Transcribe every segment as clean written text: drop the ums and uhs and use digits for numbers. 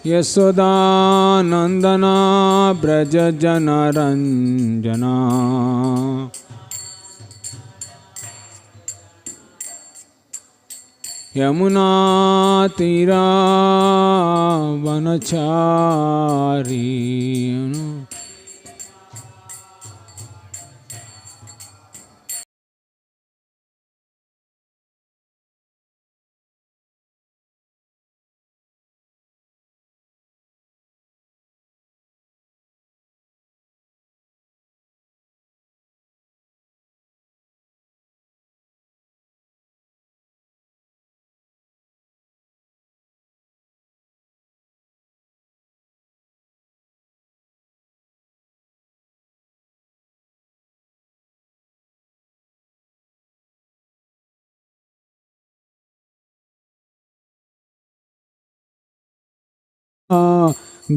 यशोदानन्दना व्रजजनरञ्जना यमुनातीरावनचारी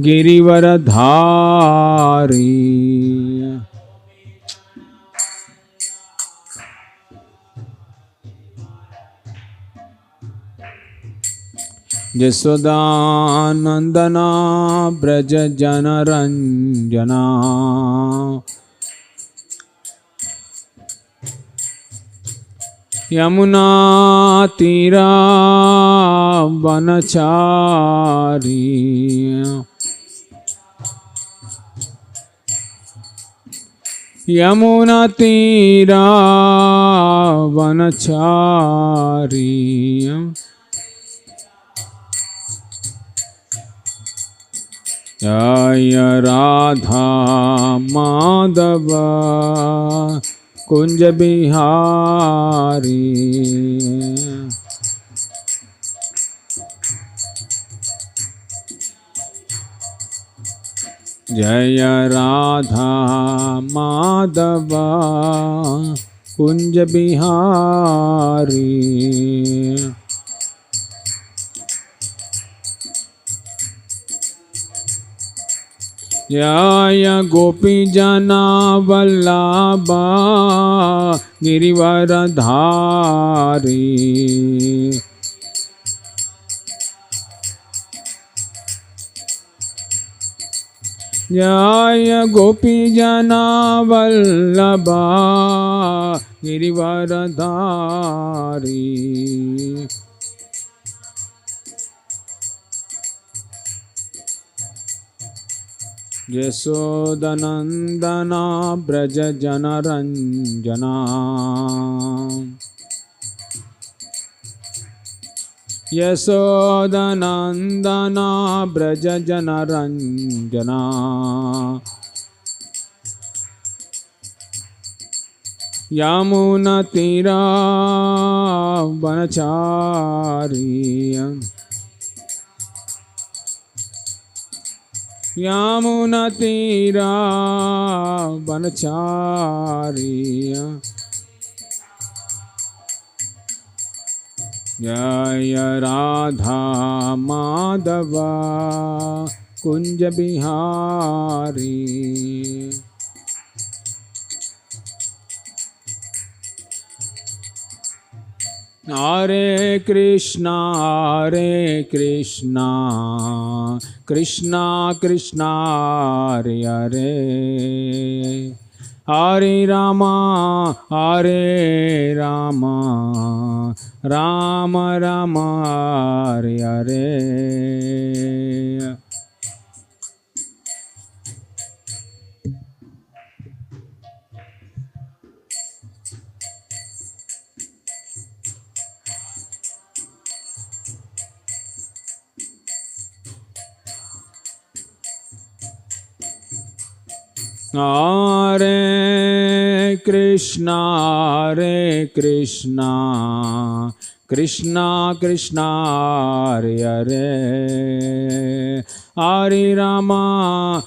गिरिवरधारी यशोदानन्दना व्रजजनरञ्जना यमुनातीरावनचारी यमुनातीरावनचारी जय राधा माधव कुंज बिहारी जय राधा माधव कुंज बिहारी जय गोपी जना वल्लभा गिरिवरधारी जय गोपी जना वल्लभा गिरिवरधारी यशोदनन्दना व्रजजनरञ्जना यशोदनन्दना व्रजजनरञ्जना यमुनातीरावनचारी यमुनातीरावनचारी जय राधा माधव कुंज बिहारी हरे Krishna Krishna Krishna Hare Hare Hare Rama Ram Ram Hare Hare Hare Krishna, Krishna Krishna, Hare Hare, Hare Rama,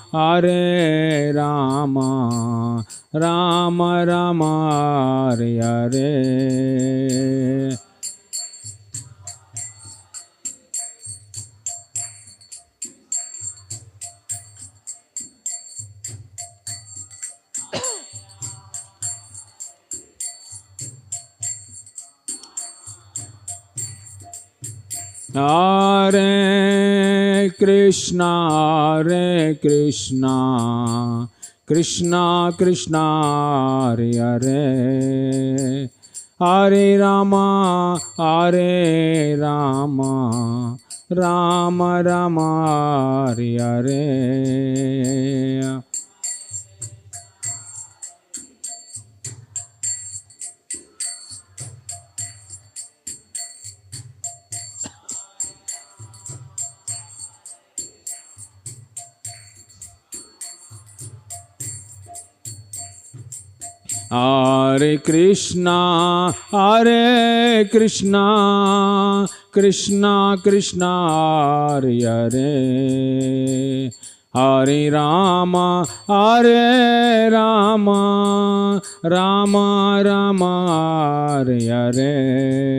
Rama Rama, Hare Hare. Hare Krishna, Hare Krishna, Krishna Krishna, Hare Hare, Hare Rama, Hare Rama, Rama Rama, Hare Hare. Hare Krishna, Hare Krishna, Krishna Krishna, Hare Hare, Hare Rama, Hare Rama, Rama Rama, Hare Hare.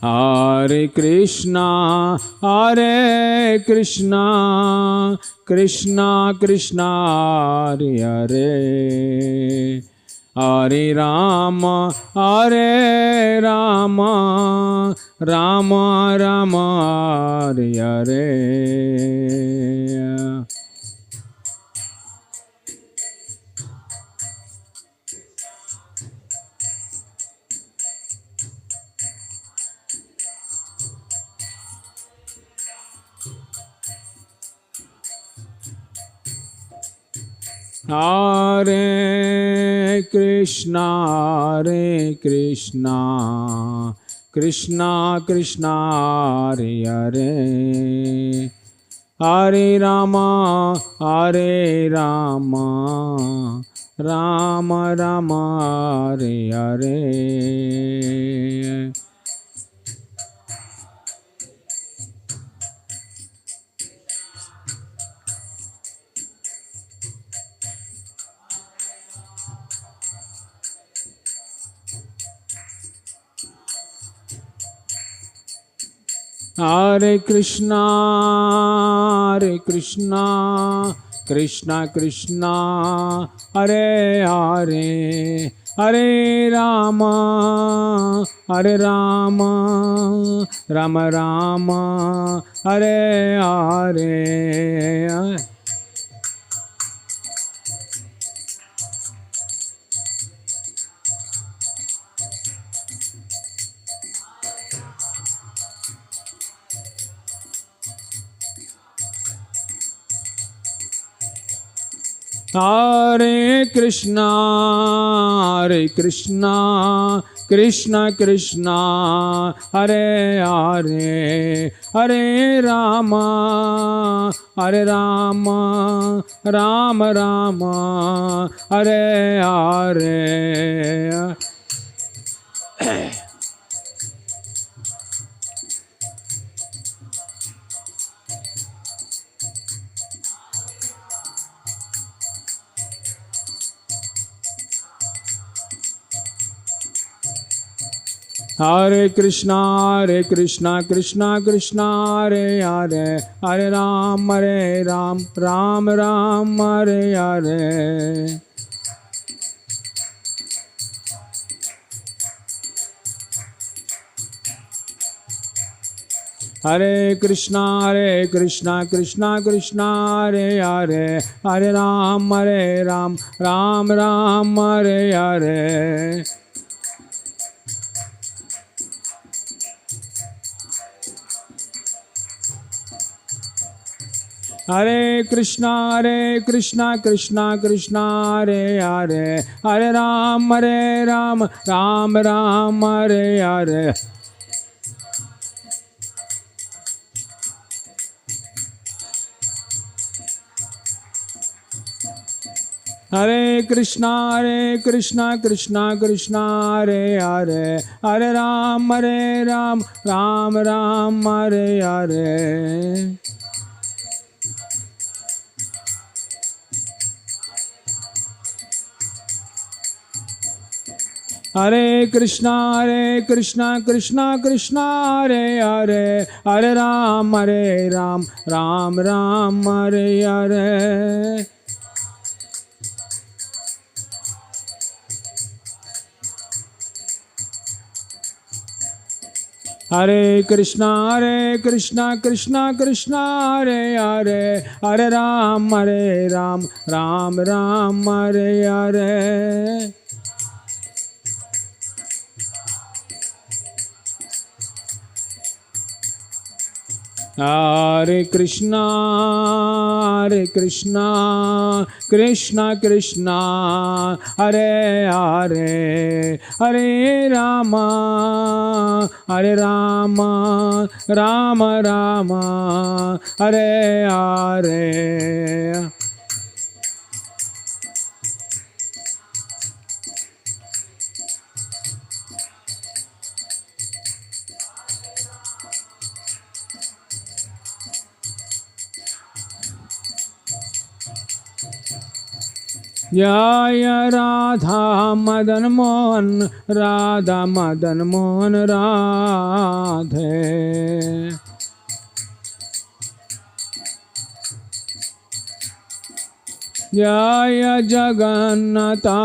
Hare Krishna, Hare Krishna, Krishna Krishna, Hare Hare, Hare Rama, Hare Rama, Rama Rama, Hare Hare. Hare Krishna, Hare Krishna, Krishna Krishna, Hare Hare, Hare Rama, Hare Rama, Rama Rama, Hare Hare. Hare Krishna, Hare Krishna, Krishna Krishna, Hare Hare, Hare Rama, Hare Rama, Rama Rama, Hare Hare. Hare Krishna, Hare Krishna, Krishna Krishna, Hare Hare, Hare Rama, Hare Rama, Rama Rama, Hare Hare. Hare Krishna, Hare Krishna, Krishna Krishna, Hare Hare, Hare Ram, Ram Ram, Hare Hare. Hare Krishna, Krishna Krishna, Hare Hare, Hare Ram, Ram Ram, Hare Hare. Hare Krishna, Krishna Krishna, Hare Hare, Hare Ram, Ram Ram, Hare Hare. Hare Krishna, Krishna Krishna, Hare Hare, Hare Ram, Ram Ram, Hare Hare. Hare Krishna Krishna Krishna Hare Hare, Hare Ram Ram Ram Hare Hare. Hare Krishna Krishna Krishna Hare Hare, Hare Ram Ram Ram Hare Hare. Hare Krishna Krishna Krishna Hare Hare, Hare Rama Rama Rama Hare Hare. Jaya Radha Madan Mohan, Radha Madan Mohan Radhe. Jaya Jagannatha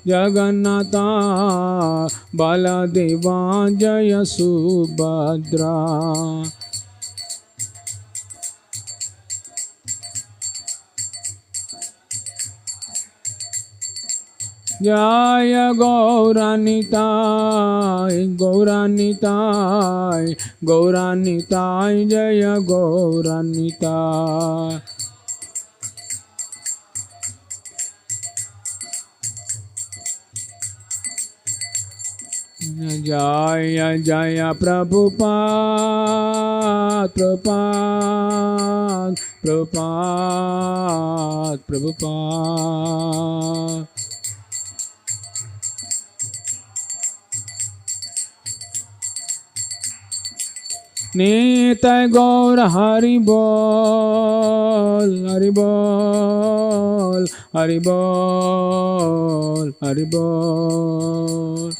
Jagannatha Baladeva Jaya Subhadra. Jaya Gauranitai Gauranitai Gauranitai Jaya Gauranitai. Jaya Jaya Prabhupada Prabhupada Prabhupada Prabhupada. Nitai Gaur Hari Bol Hari Bol Hari Bol Hari Bol.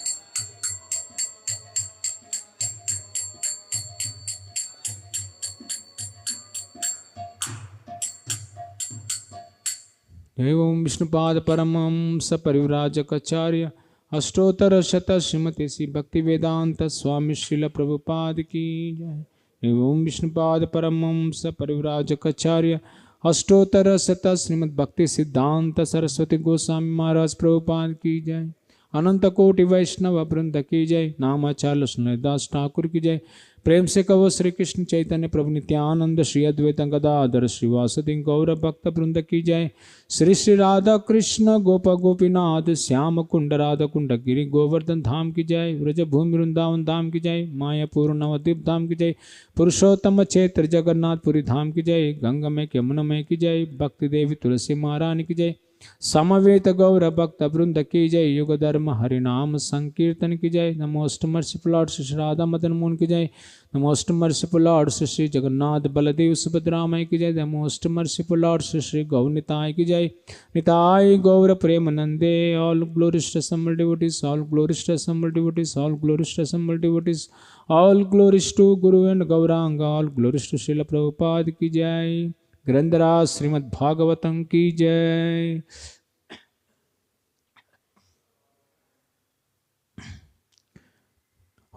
एवं विष्णुपाद परमं सपरिव्राजकाचार्य अष्टोत्तर शत श्रीमती श्री भक्ति वेदांत स्वामी श्रील प्रभुपाद की जय। एवं विष्णुपाद परमं सपरिव्राजकाचार्य अष्टोत्तर शत श्रीमद् भक्ति सिद्धांत सरस्वती गोस्वामी महाराज प्रभुपाद की जय। अनंत कोटि वैष्णव वृंद की जय। नामाचार्य सुनदास ठाकुर की जय। प्रेम से कहो श्री कृष्ण चैतन्य प्रभु नित्यानंद श्री अद्वैत गदाधर श्रीवासदि गौर भक्त वृंद की जय। श्री श्री राधा कृष्ण गोप गोपीनाथ श्याम कुंड राधा कुंड गिरी गोवर्धन धाम की जय। व्रज भूमि वृंदावन धाम की जय। मायापुर नवद्वीप धाम की जय। पुरुषोत्तम क्षेत्र जगन्नाथपुरी धाम की जय। गंगा में यमुना में की जय। भक्ति देवी तुलसी महारानी की जय। समवेत गौर भक्त वृंद की जय। युग धर्म हरिनाम संकीर्तन की जय। Most merciful Lord Shri Radha Madan Mohan की जय। Most merciful Lord Shri Jagannath Baldev सुभद्रामय की जय। नमोस्ट मर्सीफुल लॉर्ड श्री गौनिताय की जय। निताय गौर प्रेम नंदे। All glories to assembled devotees, all glories to assembled devotees, all glories to assembled devotees, all glories to Guru and Gauranga, all glories to Srila Prabhupada की जय। ग्रंथराज श्रीमद् भागवतम की जय।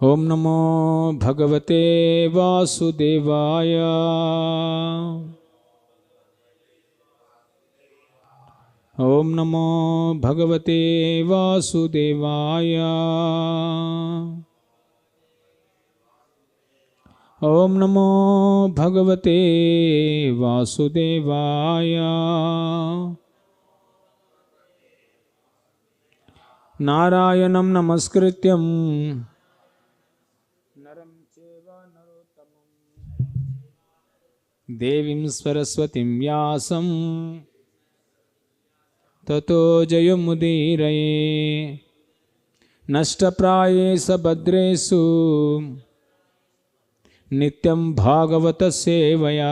ओम नमो भगवते वासुदेवाय। ओम नमो भगवते वासुदेवाय। ओम नमो भगवते वासुदेवाय। नारायणं नमस्कृत्यं नरं चैव नरोत्तमं देवीं सरस्वतीं व्यासं ततो जयमुदीरये। नष्टप्रायेषु भद्रेषु नित्यं भागवत सेवया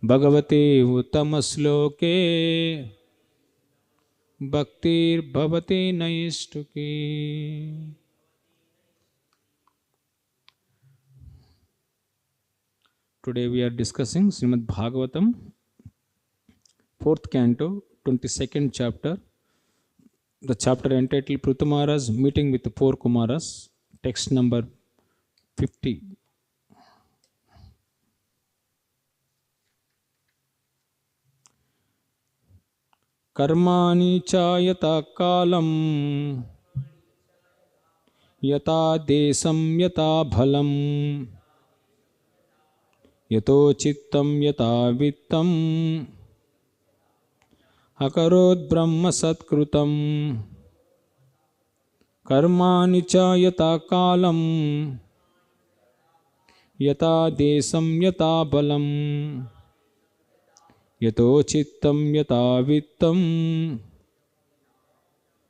भगवते उत्तम श्लोके Bhaktir bhavate naistuke. Today we are discussing Srimad Bhagavatam, 4th canto, 22nd chapter. The chapter entitled Prutamara's meeting with the four Kumaras, text number 50. Karmani cha yata kalam, yata desam yata bhalam, yato chittam yata vittam, akarod brahma satkrutam. Karmani cha yata kalam, yata desam yata balam, yato chittam yata vittam,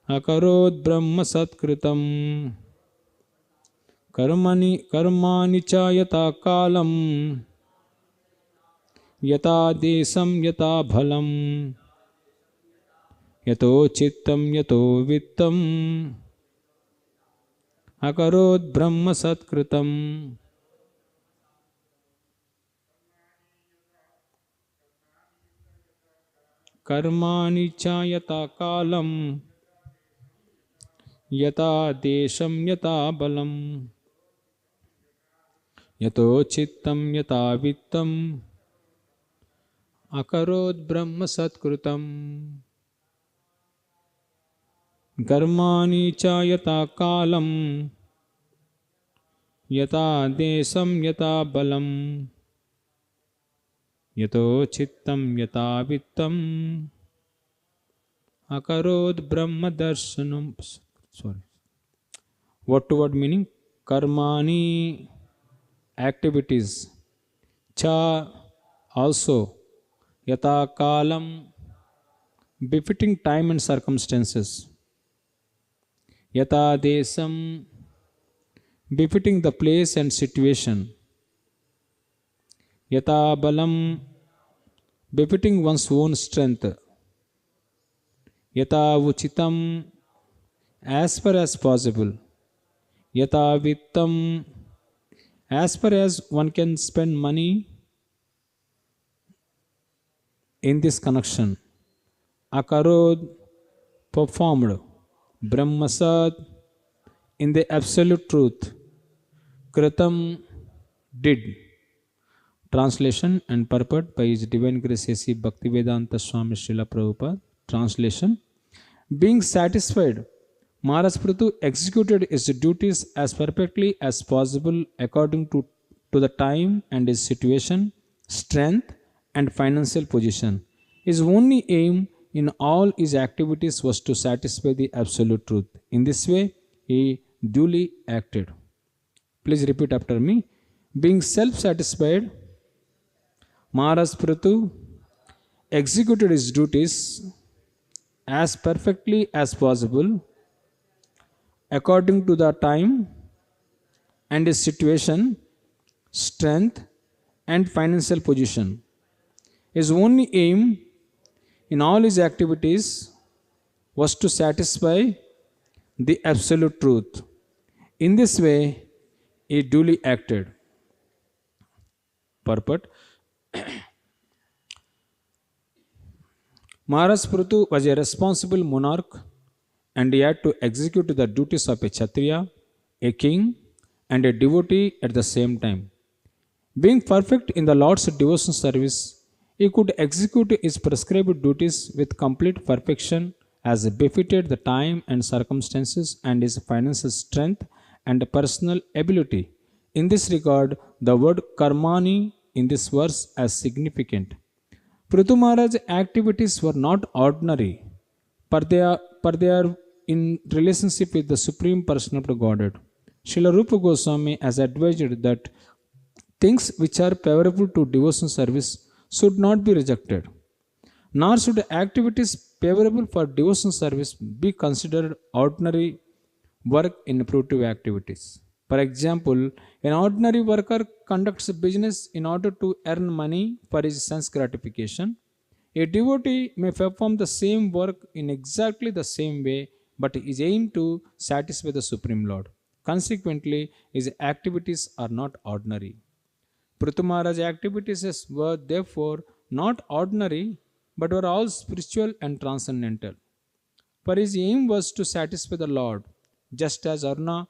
akarod brahma satkrutam. Karmani cha yata kalam, yata desam yata bhalam, yato chittam yato vittam, akarod brahma satkrutam. Karmani cha yata kalam, yata desam yata balam, yato chittam yata vittam, akarod brahma satkrutam. Karmani cha yata kalam, yata desam yata balam, yato chittam yata vittam, akarod brahma darshanam. Sorry. Word to word meaning. Karmani, activities. Cha, also. Yata kalam, befitting time and circumstances. Yata desam, befitting the place and situation. Yata balam, befitting one's own strength. Yata uchitam, as far as possible. Yata vittam, as far as one can spend money in this connection. Akarod, performed. Brahmasat, in the absolute truth. Kritam, did. Translation and purport by His Divine Grace A.C. Bhaktivedanta Swami Srila Prabhupada. Translation. Being satisfied, Maharaj Prithu executed his duties as perfectly as possible according to the time and his situation, strength and financial position. His only aim in all his activities was to satisfy the absolute truth. In this way, he duly acted. Please repeat after me. Being self-satisfied, Maharaj Prithu executed his duties as perfectly as possible according to the time and his situation, strength and financial position. His only aim in all his activities was to satisfy the absolute truth. In this way, he duly acted. Purport. Maharaj Prithu was a responsible monarch and he had to execute the duties of a Kshatriya, a king, and a devotee at the same time. Being perfect in the Lord's devotion service, he could execute his prescribed duties with complete perfection as befitted the time and circumstances and his financial strength and personal ability. In this regard, the word karmani in this verse is significant. Prithu Maharaj's activities were not ordinary, but they are in relationship with the Supreme Personality of Godhead. Srila Rupa Goswami has advised that things which are favorable to devotion service should not be rejected, nor should activities favorable for devotion service be considered ordinary work in productive activities. For example, an ordinary worker conducts business in order to earn money for his sense gratification. A devotee may perform the same work in exactly the same way, but is aimed to satisfy the Supreme Lord. Consequently, his activities are not ordinary. Prithu Maharaj's activities were therefore not ordinary, but were all spiritual and transcendental. For his aim was to satisfy the Lord, just as Arjuna,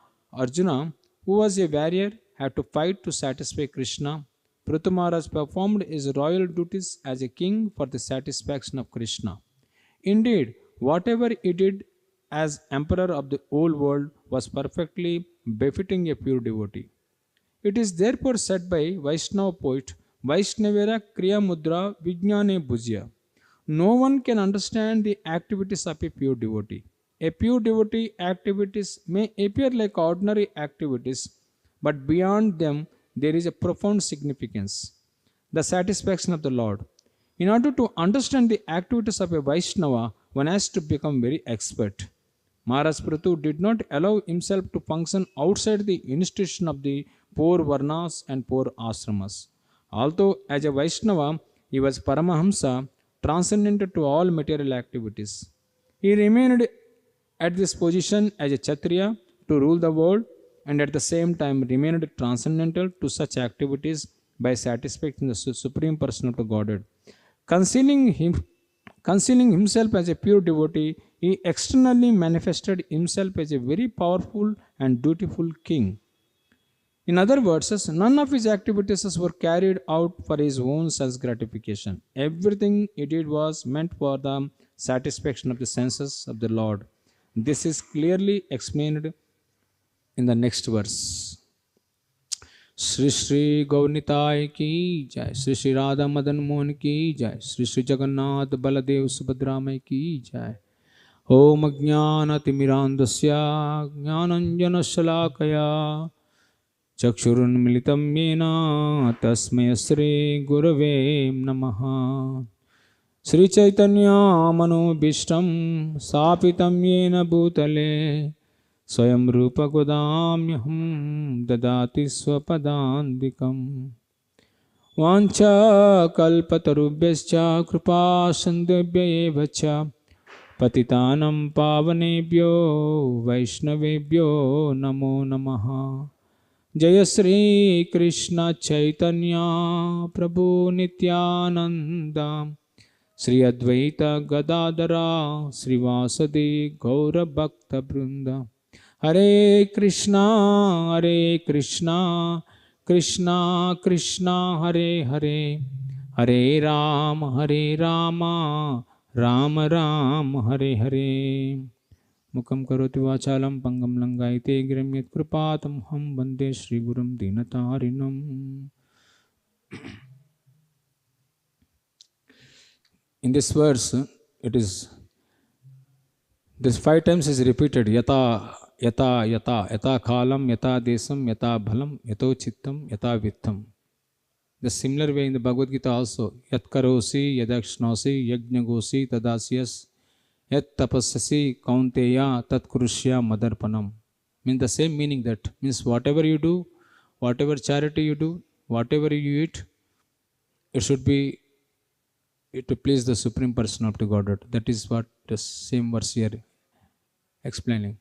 who was a warrior, had to fight to satisfy Krishna. Prithu Maharaj performed his royal duties as a king for the satisfaction of Krishna. Indeed, whatever he did as emperor of the whole world was perfectly befitting a pure devotee. It is therefore said by Vaishnava poet, Vaishnavera Kriya Mudra Vijnane Bhujya. No one can understand the activities of a pure devotee. A pure devotee activities may appear like ordinary activities, but beyond them there is a profound significance, the satisfaction of the Lord. In order to understand the activities of a Vaishnava, one has to become very expert. Maharaj Prithu did not allow himself to function outside the institution of the poor Varnas and poor Ashramas. Although as a Vaishnava, he was Paramahamsa, transcendent to all material activities. He remained at this position as a Kshatriya to rule the world and at the same time remained transcendental to such activities by satisfying the Supreme Person of the Godhead. Concealing, him, concealing himself as a pure devotee, he externally manifested himself as a very powerful and dutiful king. In other words, none of his activities were carried out for his own self gratification. Everything he did was meant for the satisfaction of the senses of the Lord. This is clearly explained in the next verse. Shri Shri Gaur Nitai की जय, श्री श्री राधा मदन मोहन की जय, श्री श्री जगन्नाथ बलदेव सुभद्रामय की जय। ओम अज्ञानतिमिरान्धस्य ज्ञानञ्जनशलाकया चक्षुरुन्मिलितं येन तस्मै श्रीगुरवे नमः। श्रीचैतन्यमनोभीष्टं स्थापितं येन भूतले स्वयं रूपगदाम्यहं ददाति स्वपदान्तिकम्। वाञ्छाकल्पतरुभ्यश्च कृपासिन्धुभ्य एव च पतितानं पावनेभ्यो वैष्णवेभ्यो नमो नमः। जय श्री कृष्ण चैतन्य प्रभु नित्यानंद, श्री अद्वैत गदाधरा श्रीवासदि गौरभक्तवृंद। हरे कृष्णा कृष्णा कृष्णा हरे हरे, हरे राम राम राम हरे हरे। मुखं करोति वाचालं पंगं लंघयते गिरिं यत्कृपातमहं वन्दे श्रीगुरुं दीनतारिणम्। In this verse, it is this 5 times is repeated. Yata, yata, yata, yata kalam, yata desam, yata bhalam, yato chittam, yata vittam. The similar way in the Bhagavad Gita also. Yat karosi, yadakshnosi, yajnagosi, tadasyas, yat tapassasi, kaunteya, tat kurushya madarpanam. Means the same meaning, that means whatever you do, whatever charity you do, whatever you eat, it should be to please the Supreme Person of the Godhead. That is what the same verse here explaining.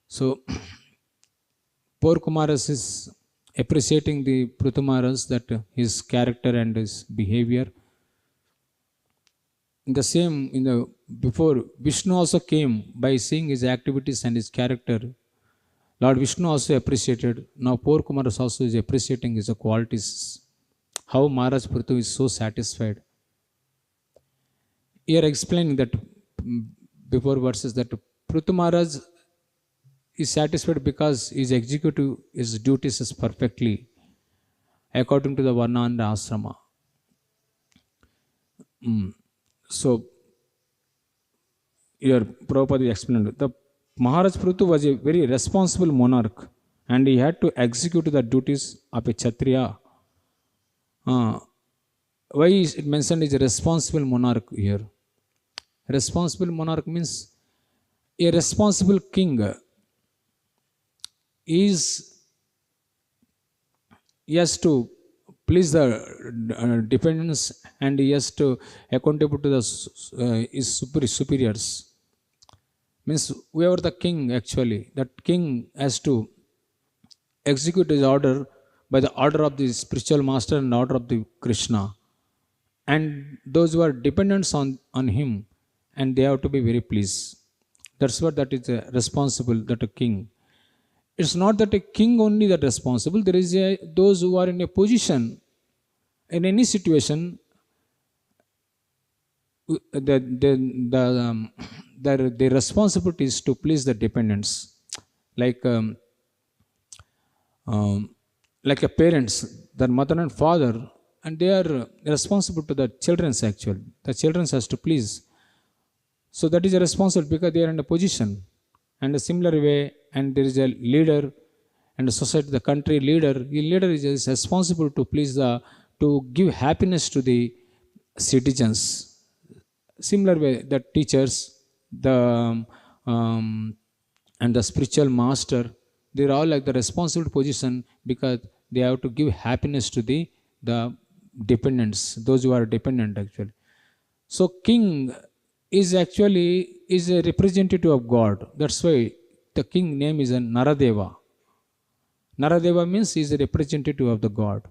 So, poor Kumaras is appreciating the Prithu Maharaj, that his character and his behavior. In the same, before Vishnu also came, by seeing his activities and his character, Lord Vishnu also appreciated. Now poor Kumaras also is appreciating his qualities. How Maharaj Prithu is so satisfied. Here explaining that before verses, that Prithu Maharaj is satisfied because he is executing his duties perfectly according to the Varna and Asrama. So here Prabhupada explained, the Maharaj Prithu was a very responsible monarch and he had to execute the duties of a Kshatriya. Why is it mentioned is a responsible monarch here? Responsible monarch means a responsible king he has to please the dependents, and he has to accountable to the his superiors. Means whoever the king, actually that king has to execute his order by the order of the spiritual master and order of the Krishna, and those who are dependents on him, and they have to be very pleased. That's what that is responsible, that a king. It's not that a king only that responsible. There is those who are in a position in any situation. The responsibility is to please the dependents, like um, like a parents, their mother and father, and they are responsible to the children's. Actually, the children has to please. So that is a responsible because they are in a position. And a similar way, and there is a leader and a society, the country leader. The leader is responsible to please to give happiness to the citizens. Similar way, the teachers, the and the spiritual master, they are all like the responsible position because they have to give happiness to the dependents, those who are dependent actually. So king is actually is a representative of God. That's why the king name is a Naradeva. Naradeva means he is a representative of the God.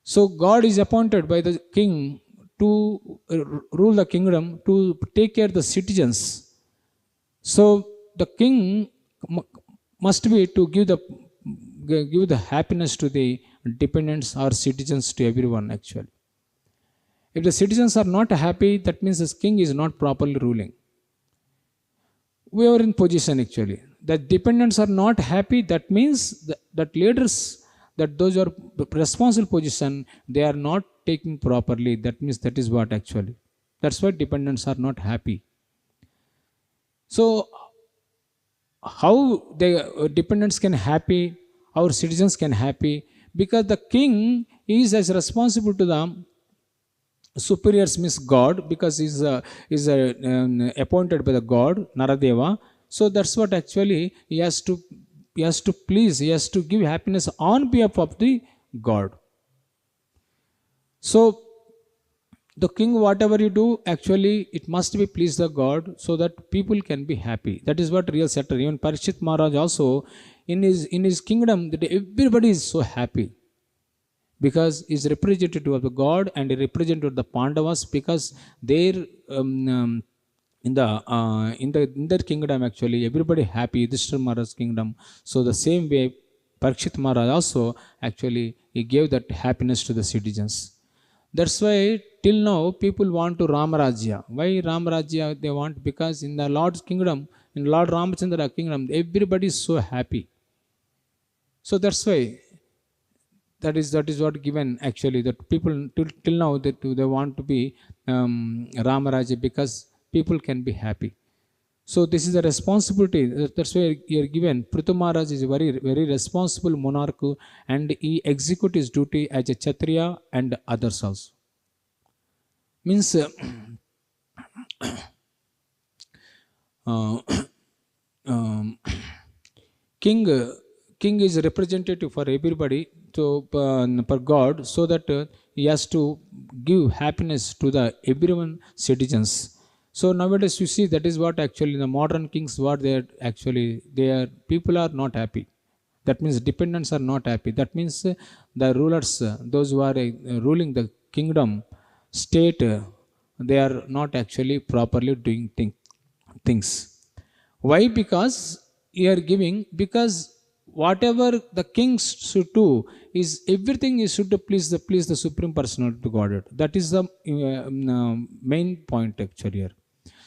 So God is appointed by the king to rule the kingdom, to take care of the citizens. So the king must be to give the happiness to the dependents or citizens, to everyone actually. If the citizens are not happy, that means this king is not properly ruling. We are in position actually. The dependents are not happy, that means that leaders, that those are responsible position, they are not taking properly. That means that is what actually. That's why dependents are not happy. So how the dependents can happy, our citizens can happy, because the king is as responsible to them superiors, means God, because is appointed by the God Naradeva. So that's what actually he has to please, he has to give happiness on behalf of the God. So the king, whatever you do, actually it must be please the God, so that people can be happy. That is what real setter. Even Parikshit Maharaj also, in his kingdom, that everybody is so happy, because he is representative of the God and a representative of the Pandavas, because their in their kingdom actually everybody happy. Yudhishthira Maharaj's kingdom. So the same way Parikshit Maharaj also actually he gave that happiness to the citizens. That's why till now people want to Ramarajya. Why Ramarajya they want? Because in the Lord's kingdom, in Lord Ramachandra kingdom, everybody is so happy. So that's why that is what given actually, that people till now that they want to be Ramarajya, because people can be happy. So this is a responsibility. That's why you are given. Prithu Maharaj is a very very responsible monarch, and he execute his duty as a Kshatriya and others also. Means king is a representative for everybody, so for God, so that he has to give happiness to the everyone citizens. So nowadays you see, that is what actually the modern kings, what they are actually, people are not happy. That means dependents are not happy. That means the rulers, those who are ruling the kingdom state, they are not actually properly doing things. Why? Because you are giving, because whatever the kings should do is everything is should please the supreme personality to Godhead. That is the main point actually here.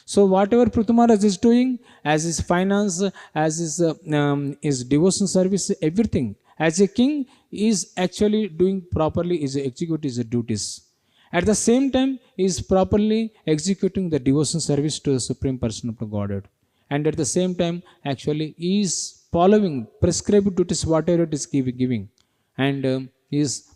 So whatever Prithu Maharaj is doing, as his finance, as his devotion service, everything as a king is actually doing properly, is execute his duties. At the same time, he is properly executing the devotion service to the supreme person of the Godhead. And at the same time, actually, he is following prescribed duties, whatever it is giving. And is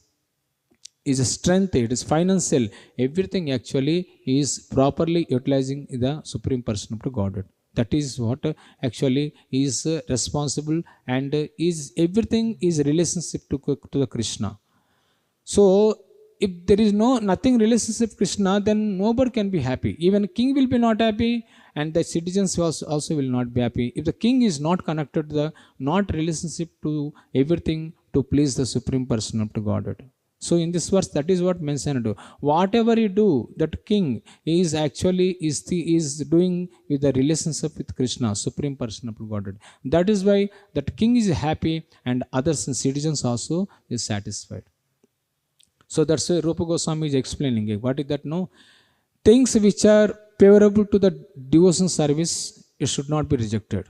a strength, it is financial, everything actually is properly utilizing the supreme person of the Godhead. That is what actually is responsible, and is everything is relationship to the Krishna. So if there is nothing relationship with Krishna, then nobody can be happy. Even king will be not happy, and the citizens also will not be happy if the king is not connected to the not relationship to everything to please the supreme person of the Godhead. So in this verse, that is what mentioned. Whatever you do, that king is actually is doing with the relationship with Krishna, supreme person of the Godhead. That is why that king is happy, and others and citizens also is satisfied. So that's why Rupa Goswami is explaining it. What is that? No, things which are favorable to the devotion service, it should not be rejected,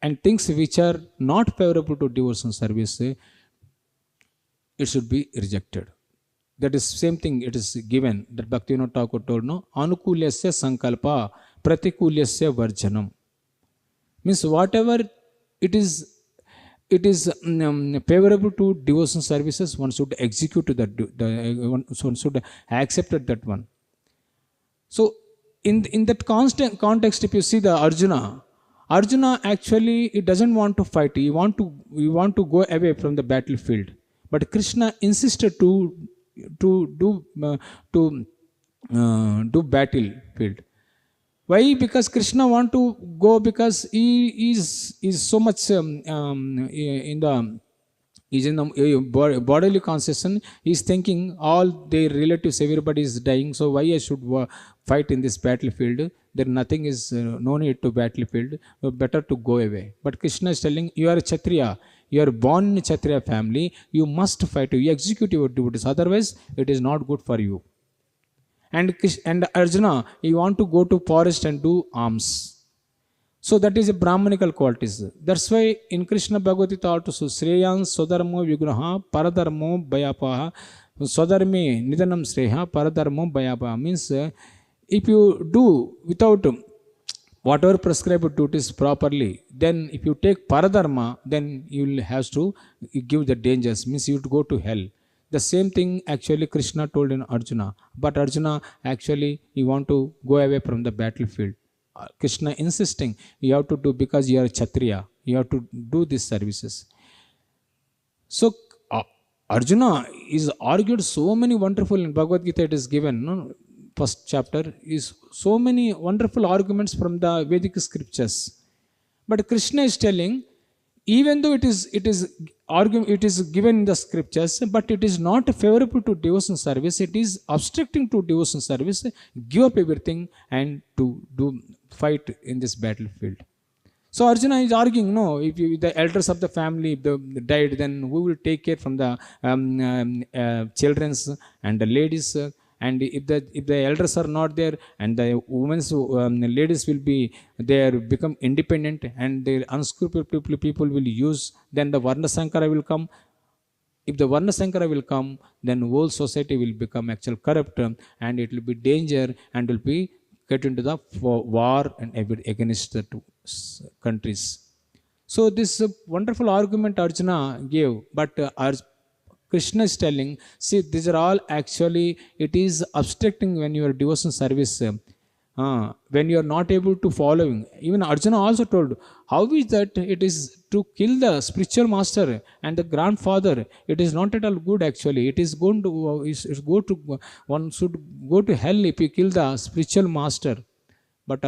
and things which are not favorable to devotion service, it should be rejected. That is same thing. It is given that Bhaktivinoda Thakur told, no, anukulyasya sankalpa pratikulyasya varjanam. Means whatever it is, favorable to devotion services, one should execute that. One should accept that one. So in that constant context, if you see the Arjuna actually, he doesn't want to fight. He want to go away from the battlefield. But Krishna insisted to do battlefield. Why? Because Krishna want to go, because he is so much in the is in the bodily consciousness. He is thinking all their relatives, everybody is dying. So why I should fight in this battlefield? There nothing is no need to battlefield. Better to go away. But Krishna is telling, you are a Kshatriya. You are born in a Kshatriya family. You must fight. You execute your duties. Otherwise, it is not good for you. And Arjuna, you want to go to forest and do alms. So that is a Brahmanical qualities. That's why in Krishna Bhagavad Gita also, Sreyan Swadarmo Vigraha Paradarmo Bhayapaha Swadarme Nidanam Sreha Paradarmo Bhayapaha. Means if you do without whatever prescribed duties properly, then if you take paradharma, then you will have to give the dangers. Means you would go to hell. The same thing actually Krishna told in Arjuna. But Arjuna actually, he want to go away from the battlefield. Krishna insisting, you have to do, because you are a Kshatriya, you have to do these services. So Arjuna is argued so many wonderful in Bhagavad Gita. It is given, no? First chapter is so many wonderful arguments from the Vedic scriptures. But Krishna is telling, even though it is given in the scriptures, but it is not favorable to devotion service. It is obstructing to devotion service. Give up everything and to do fight in this battlefield. So Arjuna is arguing, no, if the elders of the family died, then who will take care from the children's and the ladies? And if the elders are not there, and the women's ladies will be there, become independent, and their unscrupulous people will use, then the Varna Sankara will come. If the Varna Sankara will come, then whole society will become actual corrupt, and it will be danger, and will be get into the war and against the two countries. So this wonderful argument Arjuna gave, but Krishna is telling, see, these are all actually, it is obstructing when you are devotion service. When you are not able to following. Even Arjuna also told, how is that it is to kill the spiritual master and the grandfather? It is not at all good actually. It is going to, one should go to hell if you kill the spiritual master. But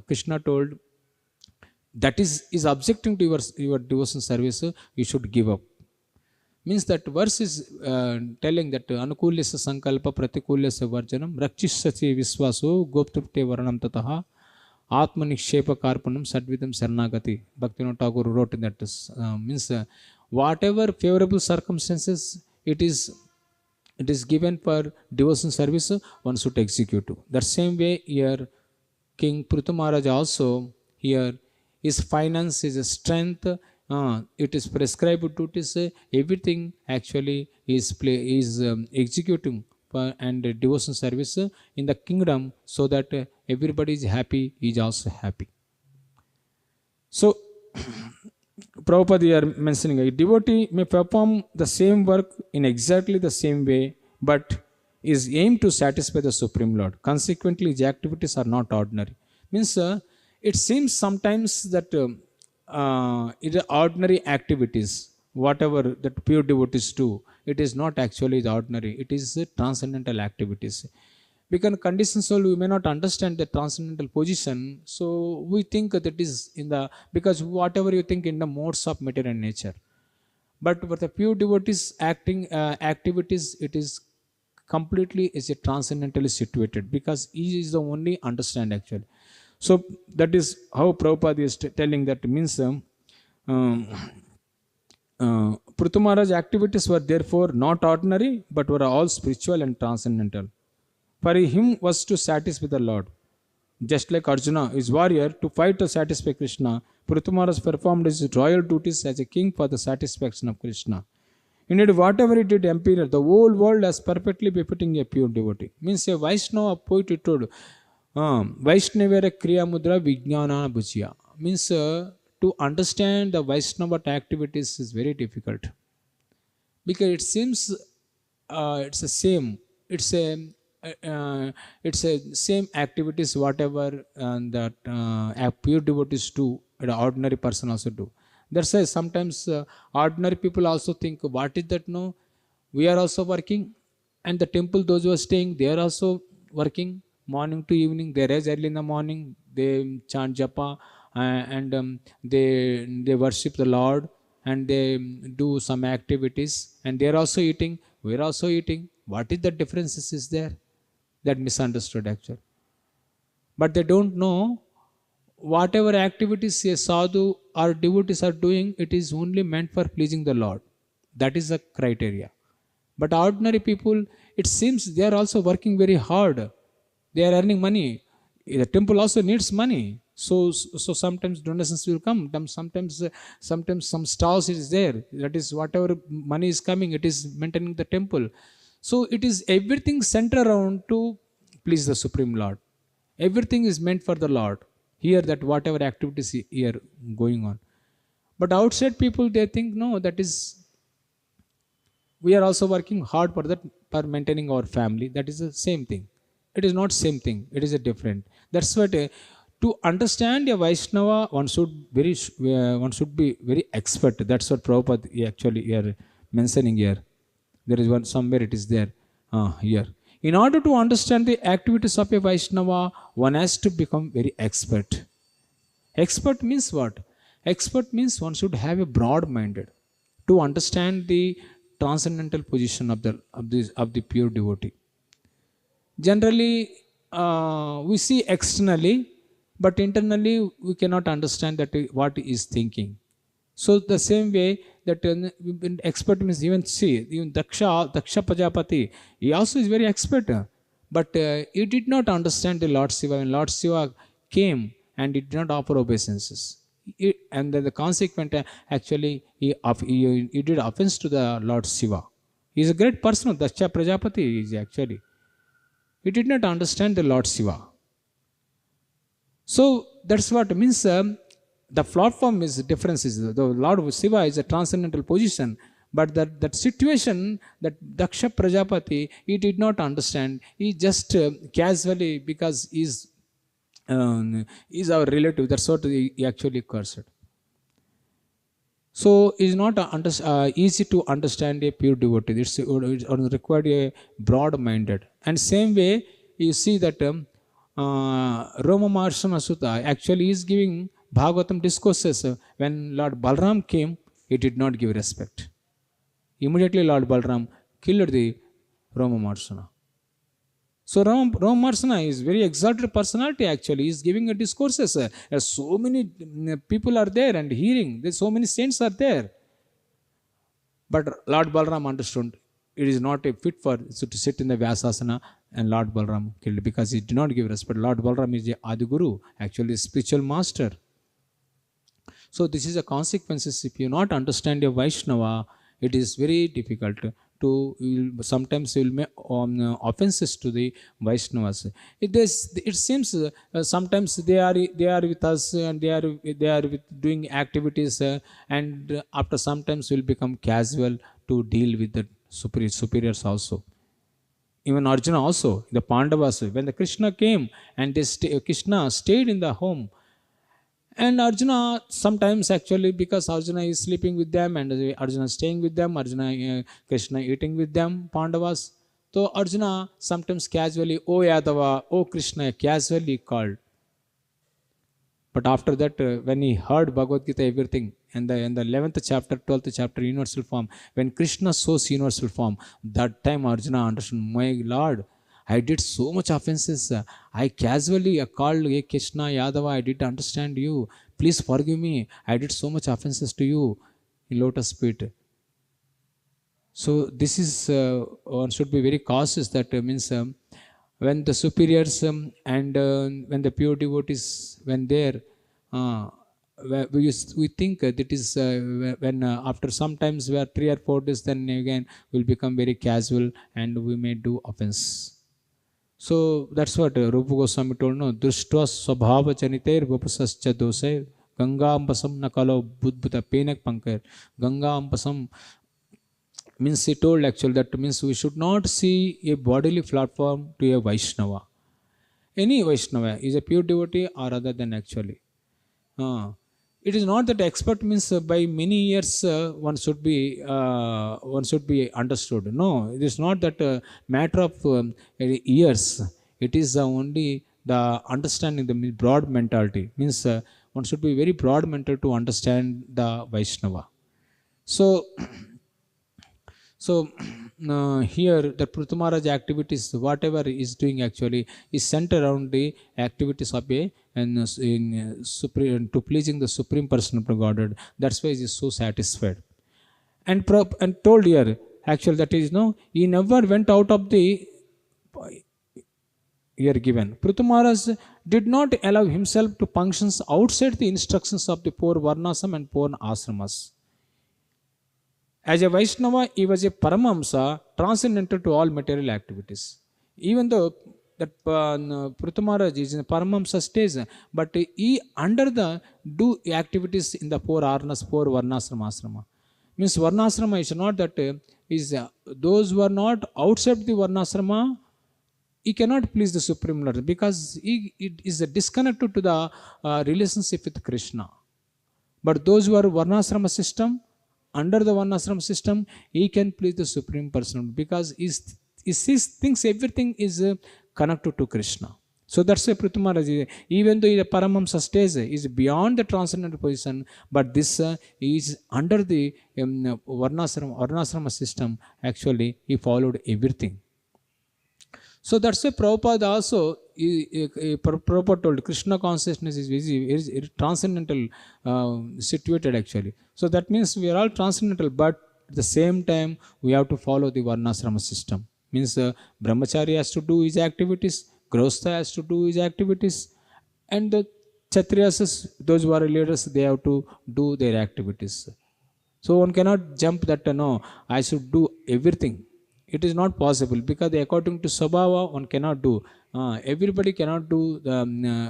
Krishna told, that is objecting to your devotion service, you should give up. Means that verse is telling that anukulyasya sankalpa pratikulyasya varjanam rakshishati viswaso goptrupte varanam tataha atmanikshepa karpanam sadvidam saranagati. Bhaktivinoda Thakur wrote in that. Means whatever favorable circumstances it is given for devotion service, one should execute. That same way here King Prithu Maharaj also, here his finance, his strength, it is prescribed duties, everything actually is executing for and devotion service in the kingdom, so that everybody is happy, he is also happy. So Prabhupada are mentioning, a devotee may perform the same work in exactly the same way, but is aimed to satisfy the Supreme Lord. Consequently, his activities are not ordinary. Means it seems sometimes that it is ordinary activities, whatever that pure devotees do, it is not actually the ordinary, it is transcendental activities. Because conditioned soul, we may not understand the transcendental position, so we think that it is in the, because whatever you think in the modes of material nature. But for the pure devotees acting activities, it is completely is a transcendentally situated, because he is the only understand actually. So that is how Prabhupada is telling that means um, Prithu Maharaj activities were therefore not ordinary but were all spiritual and transcendental. For him was to satisfy the Lord. Just like Arjuna is warrior to fight to satisfy Krishna, Prithu Maharaj performed his royal duties as a king for the satisfaction of Krishna. Indeed, whatever he did appear, the whole world as perfectly befitting a pure devotee. Means a Vaishnava poet told, Vaishnavera Kriya Mudra Vijnana Bhujya. Means to understand the Vaishnava activities is very difficult, because it seems it's the same, it's a it's a same activities whatever that pure devotees do, the ordinary person also do. That's why sometimes ordinary people also think, what is that? No, we are also working, and the temple those who are staying, they are also working morning to evening. They rise early in the morning, they chant japa, and they worship the Lord, and they do some activities, and they are also eating, we are also eating. What is the differences is there? That misunderstood actually. But they don't know, whatever activities a sadhu or devotees are doing, it is only meant for pleasing the Lord. That is the criteria. But ordinary people, it seems they are also working very hard, they are earning money. The temple also needs money, so sometimes donations will come, sometimes some stalls is there, that is whatever money is coming, it is maintaining the temple. So it is everything centered around to please the Supreme Lord. Everything is meant for the Lord here, that whatever activities here going on. But outside people, they think no, that is, we are also working hard for that, for maintaining our family. That is the same thing. It is not same thing, it is a different. That's what to understand a Vaishnava, one should one should be very expert. That's what Prabhupada actually here mentioning here. There is one somewhere it is there here. In order to understand the activities of a Vaishnava, one has to become very expert. Expert means what? Expert means one should have a broad minded to understand the transcendental position of the pure devotee. Generally, we see externally, but internally we cannot understand that what he is thinking. So the same way that expert means, even Daksha Prajapati, he also is very expert, but he did not understand the Lord Shiva. When Lord Shiva came and he did not offer obeisances, and then the consequent actually he did offense to the Lord Shiva. He is a great person. Daksha Prajapati is actually. He did not understand the Lord Shiva. So that's what means. The platform is differences. The Lord Shiva is a transcendental position, but that situation, that Daksha Prajapati, he did not understand. He just casually, because he's our relative. That's what he actually cursed. So it's not easy to understand a pure devotee. It's required a broad-minded. And same way, you see that Roma Marshana Sutta actually is giving Bhagavatam discourses. When Lord Balram came, he did not give respect. Immediately Lord Balram killed the Roma Marshana. So Rama Marsana is very exalted personality actually. He is giving a discourses. So many people are there and hearing. There's so many saints are there. But Lord Balram understood it is not a fit for to sit in the Vyasasana, and Lord Balram killed because he did not give respect. Lord Balram is the Adiguru, actually a spiritual master. So this is the consequences. If you not understand your Vaishnava, it is very difficult to, sometimes you will make offenses to the Vaishnavas. It seems sometimes they are with us and they are doing activities, and after sometimes will become casual to deal with the superiors also. Even Arjuna also, the Pandavas, when the Krishna came and Krishna stayed in the home, And Arjuna sometimes actually, because Arjuna is sleeping with them and Arjuna staying with them, Arjuna Krishna eating with them, Pandavas. So Arjuna sometimes casually, "Oh Yadava, oh Krishna," casually called. But after that, when he heard Bhagavad Gita, everything, and in the 11th chapter, 12th chapter, universal form, when Krishna shows universal form, that time Arjuna understood, my Lord, I did so much offenses. I casually called, "Hey Krishna, Yadava, I did understand you. Please forgive me. I did so much offenses to you in lotus feet." So this is one should be very cautious. That means when the superiors and when the pure devotees when there, uh, we think that is when after sometimes we are 3 or 4 days, then again will become very casual and we may do offense. So that's what Rupa Goswami told. No, Društva Svabhava Chaniter Vapasascha Dosair Ganga Ambasam Nakalo Budbhuta Penak Pankar. Ganga Ambasam means he told actually that means we should not see a bodily platform to a Vaishnava. Any Vaishnava is a pure devotee or other than actually. It is not that expert means by many years one should be understood. No, it is not that matter of years. It is only the understanding, the broad mentality means one should be very broad mental to understand the Vaishnava. So So here the Prithu Maharaj activities, whatever is doing actually, is centered around the activities of a and supreme, to pleasing the supreme person of Godhead. That's why he is so satisfied. And told here actually that is no, he never went out of the here given. Prithu Maharaj did not allow himself to functions outside the instructions of the poor Varnasam and poor Ashramas. As a Vaishnava, he was a Paramamsa, transcendental to all material activities. Even though that Prithu Maharaj is in the Paramamsa stage, but he under the do activities in the four Arnas, four Varnasrama Asrama. Means Varnasrama is not that is those who are not outside the Varnasrama, he cannot please the Supreme Lord because he it is disconnected to the relationship with Krishna. But those who are Varnasrama system, under the Varnasrama system, he can please the Supreme Person because he sees things, everything is connected to Krishna. So that's why Prithu Maharaj, even though the Paramamsa stage is beyond the transcendental position, but this is under the Varnasrama system, actually he followed everything. So that's why Prabhupada also, Prabhupada told Krishna consciousness is transcendental situated actually. So that means we are all transcendental, but at the same time we have to follow the Varnasrama system. Means Brahmachari has to do his activities, Grostha has to do his activities, and the Kshatriyas, those who are leaders, they have to do their activities. So one cannot jump that no, I should do everything. It is not possible because according to Sabhava, one cannot do. Everybody cannot do the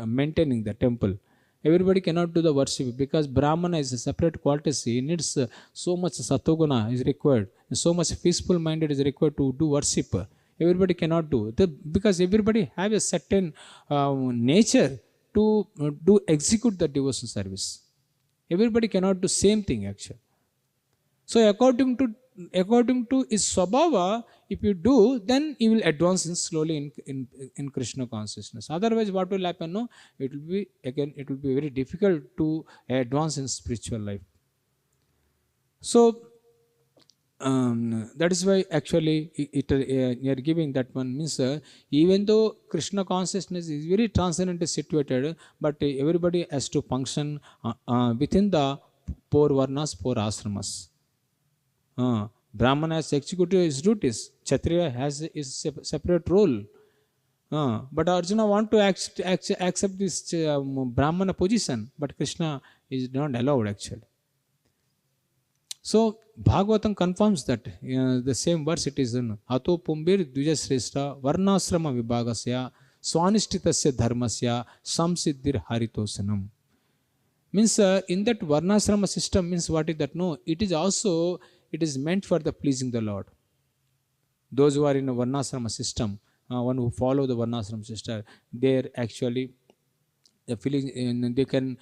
maintaining the temple. Everybody cannot do the worship because Brahmana is a separate quality. He needs so much satoguna is required. So much peaceful minded is required to do worship. Everybody cannot do because everybody have a certain nature to do execute the devotion service. Everybody cannot do same thing actually. So according to his swabhava, if you do, then you will advance in slowly in Krishna consciousness. Otherwise, what will happen? No, it will be again. It will be very difficult to advance in spiritual life. So that is why actually you are giving that one means even though Krishna consciousness is very transcendental situated, but everybody has to function within the four varnas, four ashramas. Brahmana has executed his duties. Kshatriya has his separate role. But Arjuna want to accept this Brahmana position, but Krishna is not allowed actually. So Bhagavatam confirms that the same verse it is in Ato Pumbir Dvijasreshta Varnasrama Vibhagasya Swanishtitasya Dharmasya Samsiddhir Haritosanam. Means in that Varnasrama system means what is that? No, it is also it is meant for the pleasing the Lord. Those who are in a Varnasrama system, one who follow the Varnasrama system, they actually feeling, and they can,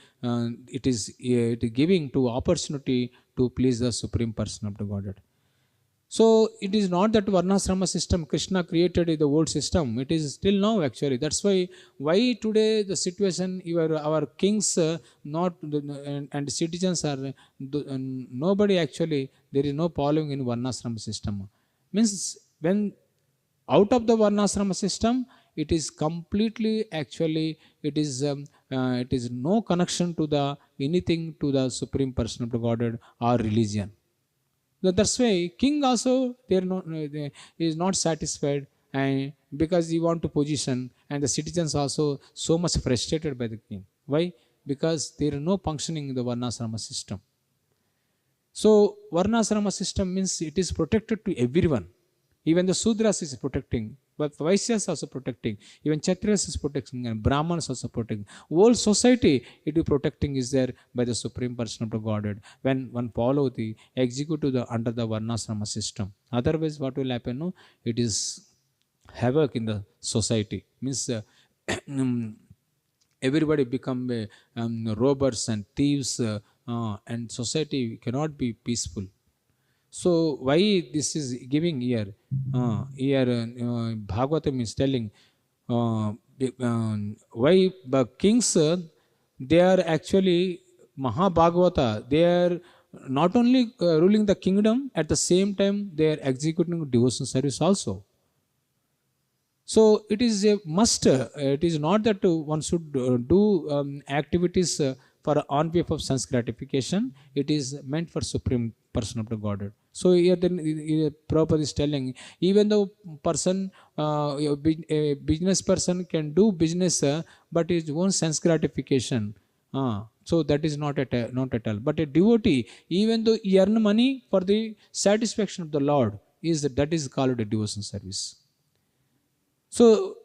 it is giving to opportunity to please the supreme person of the Godhead. So it is not that varnasrama system Krishna created in the old system. It is still now actually. That's why today the situation, our kings, not and citizens are, nobody actually, there is no following in varnasrama system. Means when out of the varnasrama system, it is completely actually, it is no connection to the anything to the supreme person of the Godhead or religion. That's why king also, they is not satisfied, and because he want to position, and the citizens also so much frustrated by the king. Why? Because there is no functioning in the varnasrama system. So varnasrama system means it is protected to everyone. Even the Sudras is protecting, but Vaishyas also protecting, even Kshatriyas is protecting, and Brahmanas also protecting. Whole society, it is protecting is there by the supreme person of the Godhead. When one follow the execute to the under the varnasrama system. Otherwise, what will happen? No, it is havoc in the society. Means everybody become robbers and thieves, and society cannot be peaceful. So why this is giving here? Here Bhagavatam is telling, why the kings, they are actually Mahabhagavata. They are not only ruling the kingdom, at the same time they are executing devotion service also. So it is a must. It is not that one should do activities for on behalf of sense gratification. It is meant for supreme person of the Godhead. So here then Prabhupada is telling, even though person, a business person can do business, but his own sense gratification. So that is not at all. But a devotee, even though he earn money for the satisfaction of the Lord, that is called a devotion service. So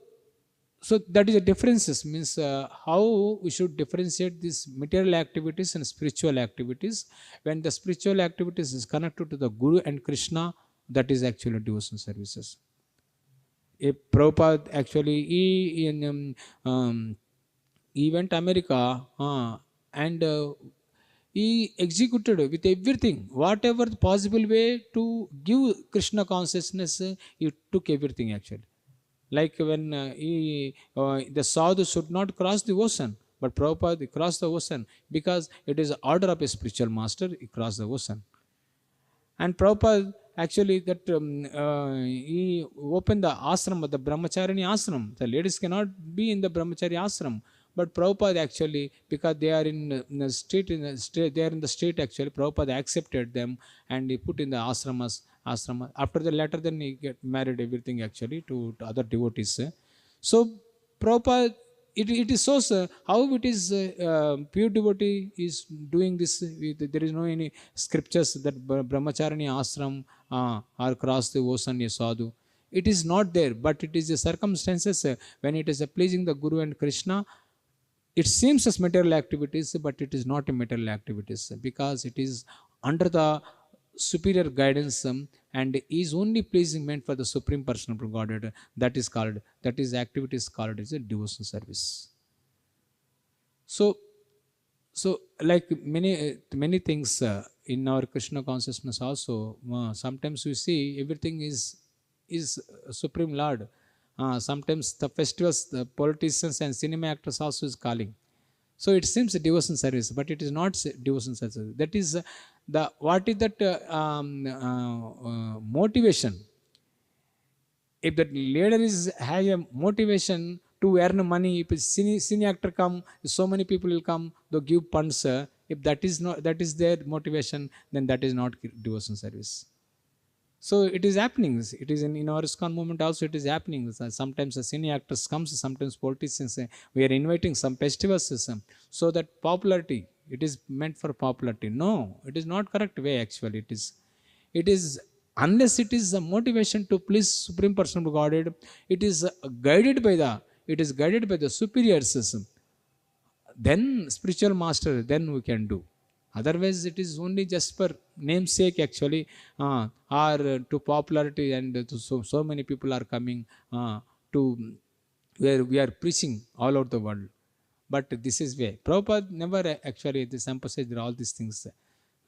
so that is a differences. Means how we should differentiate these material activities and spiritual activities. When the spiritual activities is connected to the Guru and Krishna, that is actually devotion services. A Prabhupada actually, he went America, and he executed with everything, whatever the possible way to give Krishna consciousness. He took everything actually. Like when the sadhu should not cross the ocean, but Prabhupada crossed the ocean because it is order of a spiritual master. He crossed the ocean. And Prabhupada actually, that he opened the ashram, the brahmacharini ashram. The ladies cannot be in the brahmachari ashram. But Prabhupada actually, because they are in the state, they are in the state actually, Prabhupada accepted them and he put in the ashramas. After the latter, then he get married everything actually to other devotees. So Prabhupada, it is so, how it is pure devotee is doing this. There is no any scriptures that brahmacharani ashram or cross the ocean a sadhu. It is not there, but it is the circumstances when it is pleasing the Guru and Krishna. It seems as material activities, but it is not a material activities, because it is under the superior guidance, and is only pleasing meant for the supreme person of Godhead. That is activities called as a devotion service. So so like many things in our Krishna consciousness also, sometimes we see everything is Supreme Lord. Sometimes the festivals, the politicians and cinema actors also is calling. So it seems a devotion service, but it is not devotion service. That is the what is that motivation? If that leader is has a motivation to earn money, if a cine actor come, so many people will come, they give funds. If that is not, that is their motivation, then that is not devotion service. So it is happening. It is in our ISKCON movement also. It is happening. Sometimes the cine actors comes. Sometimes politicians say we are inviting some festivals system, so that popularity. It is meant for popularity. No, it is not correct way. Actually, it is unless it is a motivation to please Supreme Person of Godhead. It is guided by the. It is guided by the superior system. Then spiritual master. Then we can do. Otherwise it is only just for namesake actually, or to popularity, and so many people are coming to where we are preaching all over the world. But this is way. Prabhupada never actually this emphasized all these things.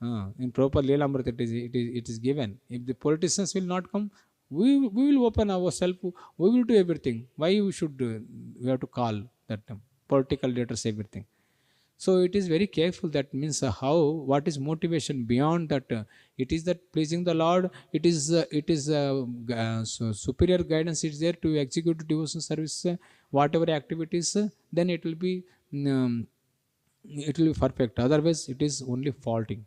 In Prabhupada Leelamrita it is given. If the politicians will not come, we will open ourselves. We will do everything. Why we have to call that political leaders everything? So it is very careful. That means how, what is motivation beyond that? It is that pleasing the Lord. So superior guidance is there to execute devotion service, whatever activities. Then it will be perfect. Otherwise, it is only faulting.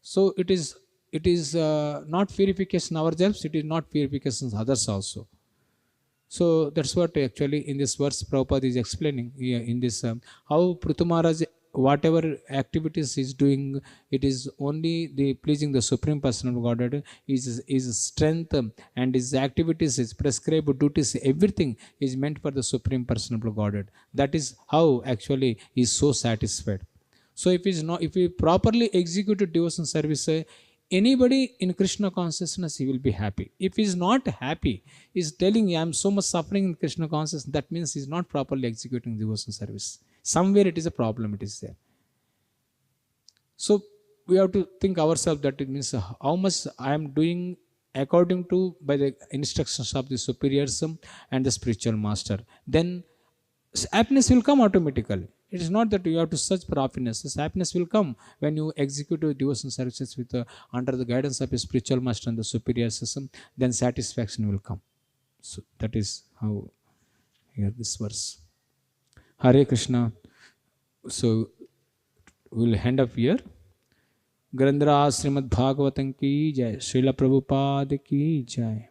So it is not purification ourselves. It is not purification others also. So that's what actually in this verse Prabhupada is explaining here in this how Prithu Maharaj, whatever activities is doing, it is only the pleasing the Supreme Personal Godhead. Is strength, and his activities, his prescribed duties, everything is meant for the Supreme Personal Godhead. That is how actually he is so satisfied. So if he properly executed devotion service, anybody in Krishna consciousness, he will be happy. If he is not happy, he is telling I am so much suffering in Krishna consciousness, that means he is not properly executing devotion service. Somewhere it is a problem, it is there. So we have to think ourselves, that it means how much I am doing according to by the instructions of the superiors and the spiritual master. Then happiness will come automatically. It is not that you have to search for happiness. This happiness will come when you execute your devotion services with under the guidance of a spiritual master and the superior system. Then satisfaction will come. So that is how here this verse. Hare Krishna. So we'll end up here. ग्रंथराज Shrimad Bhagavatam की जय, श्रील प्रभुपाद की जय.